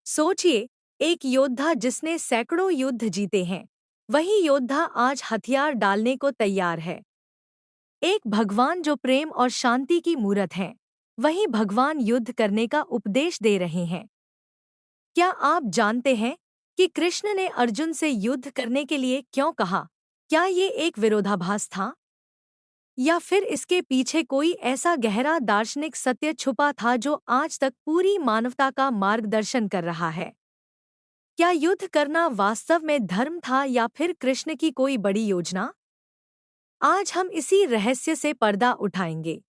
सोचिए, एक योद्धा जिसने सैकड़ों युद्ध जीते हैं, वही योद्धा आज हथियार डालने को तैयार है। एक भगवान जो प्रेम और शांति की मूरत हैं, वही भगवान युद्ध करने का उपदेश दे रहे हैं। क्या आप जानते हैं कि कृष्ण ने अर्जुन से युद्ध करने के लिए क्यों कहा? क्या ये एक विरोधाभास था? या फिर इसके पीछे कोई ऐसा गहरा दार्शनिक सत्य छुपा था जो आज तक पूरी मानवता का मार्गदर्शन कर रहा है? क्या युद्ध करना वास्तव में धर्म था या फिर कृष्ण की कोई बड़ी योजना? आज हम इसी रहस्य से पर्दा उठाएंगे।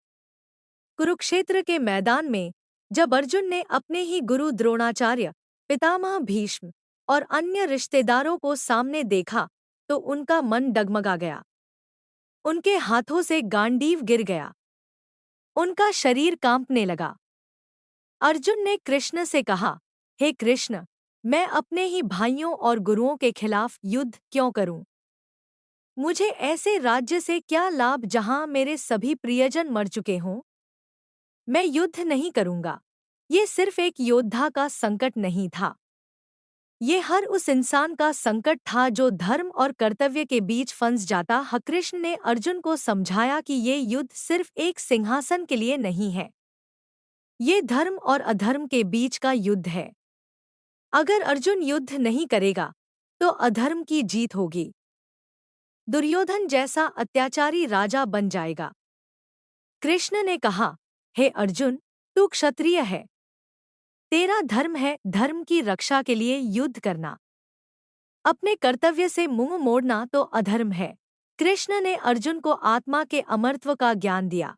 कुरुक्षेत्र के मैदान में जब अर्जुन ने अपने ही गुरु द्रोणाचार्य, पितामह भीष्म और अन्य रिश्तेदारों को सामने देखा, तो उनका मन डगमगा गया। उनके हाथों से गांडीव गिर गया। उनका शरीर कांपने लगा। अर्जुन ने कृष्ण से कहा, हे कृष्ण, मैं अपने ही भाइयों और गुरुओं के खिलाफ युद्ध क्यों करूं? मुझे ऐसे राज्य से क्या लाभ जहां मेरे सभी प्रियजन मर चुके हों? मैं युद्ध नहीं करूंगा। ये सिर्फ एक योद्धा का संकट नहीं था। ये हर उस इंसान का संकट था जो धर्म और कर्तव्य के बीच फंस जाता है। कृष्ण ने अर्जुन को समझाया कि ये युद्ध सिर्फ एक सिंहासन के लिए नहीं है। ये धर्म और अधर्म के बीच का युद्ध है। अगर अर्जुन युद्ध नहीं करेगा, तो अधर्म की जीत होगी। दुर्योधन जैसा अत्याचारी राजा बन जाएगा। कृष्ण ने कहा, हे अर्जुन, तू क्षत्रिय है। तेरा धर्म है धर्म की रक्षा के लिए युद्ध करना। अपने कर्तव्य से मुंह मोड़ना तो अधर्म है। कृष्ण ने अर्जुन को आत्मा के अमरत्व का ज्ञान दिया।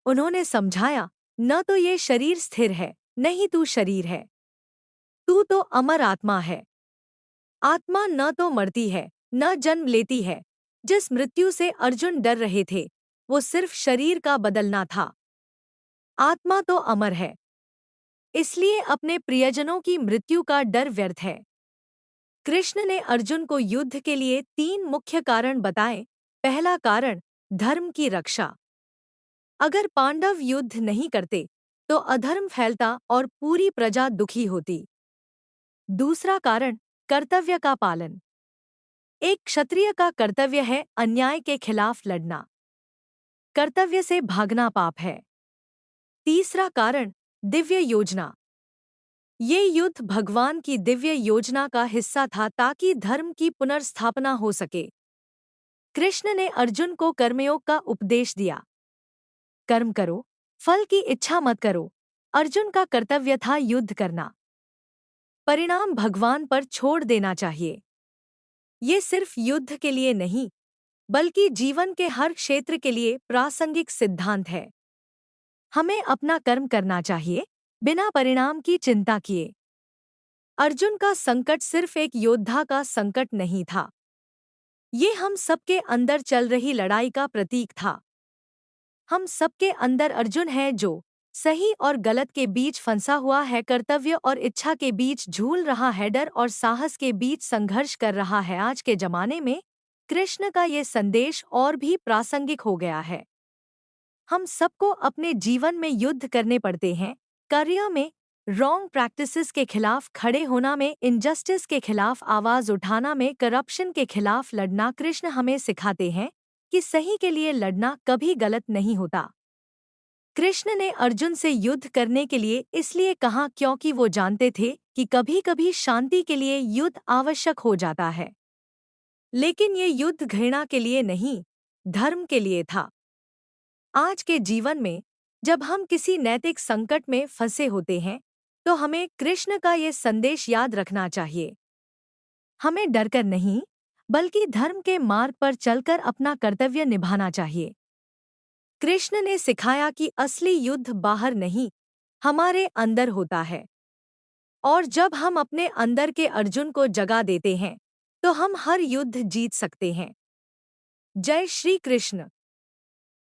उन्होंने समझाया, न तो ये शरीर स्थिर है, न ही तू शरीर है। तू तो अमर आत्मा है। आत्मा न तो मरती है, न जन्म लेती है। जिस मृत्यु से अर्जुन डर रहे थे, वो सिर्फ शरीर का बदलना था। आत्मा तो अमर है। इसलिए अपने प्रियजनों की मृत्यु का डर व्यर्थ है। कृष्ण ने अर्जुन को युद्ध के लिए 3 मुख्य कारण बताए। पहला कारण, धर्म की रक्षा। अगर पांडव युद्ध नहीं करते, तो अधर्म फैलता और पूरी प्रजा दुखी होती। दूसरा कारण, कर्तव्य का पालन। एक क्षत्रिय का कर्तव्य है अन्याय के खिलाफ लड़ना। कर्तव्य से भागना पाप है। तीसरा कारण, दिव्य योजना। ये युद्ध भगवान की दिव्य योजना का हिस्सा था ताकि धर्म की पुनर्स्थापना हो सके। कृष्ण ने अर्जुन को कर्मयोग का उपदेश दिया। कर्म करो, फल की इच्छा मत करो। अर्जुन का कर्तव्य था युद्ध करना। परिणाम भगवान पर छोड़ देना चाहिए। ये सिर्फ युद्ध के लिए नहीं, बल्कि जीवन के हर क्षेत्र के लिए प्रासंगिक सिद्धांत है। हमें अपना कर्म करना चाहिए, बिना परिणाम की चिंता किए। अर्जुन का संकट सिर्फ एक योद्धा का संकट नहीं था। ये हम सबके अंदर चल रही लड़ाई का प्रतीक था। हम सबके अंदर अर्जुन है जो सही और गलत के बीच फंसा हुआ है, कर्तव्य और इच्छा के बीच झूल रहा है, डर और साहस के बीच संघर्ष कर रहा है। आज के जमाने में कृष्ण का ये संदेश और भी प्रासंगिक हो गया है। हम सबको अपने जीवन में युद्ध करने पड़ते हैं। करियर में रॉन्ग प्रैक्टिसेस के खिलाफ खड़े होना, में इनजस्टिस के खिलाफ आवाज उठाना, में करप्शन के खिलाफ लड़ना। कृष्ण हमें सिखाते हैं कि सही के लिए लड़ना कभी गलत नहीं होता। कृष्ण ने अर्जुन से युद्ध करने के लिए इसलिए कहा क्योंकि वो जानते थे कि कभी-कभी शांति के लिए युद्ध आवश्यक हो जाता है। लेकिन ये युद्ध घृणा के लिए नहीं, धर्म के लिए था। आज के जीवन में जब हम किसी नैतिक संकट में फंसे होते हैं, तो हमें कृष्ण का ये संदेश याद रखना चाहिए। हमें डरकर नहीं, बल्कि धर्म के मार्ग पर चलकर अपना कर्तव्य निभाना चाहिए। कृष्ण ने सिखाया कि असली युद्ध बाहर नहीं, हमारे अंदर होता है। और जब हम अपने अंदर के अर्जुन को जगा देते हैं, तो हम हर युद्ध जीत सकते हैं। जय श्री कृष्ण।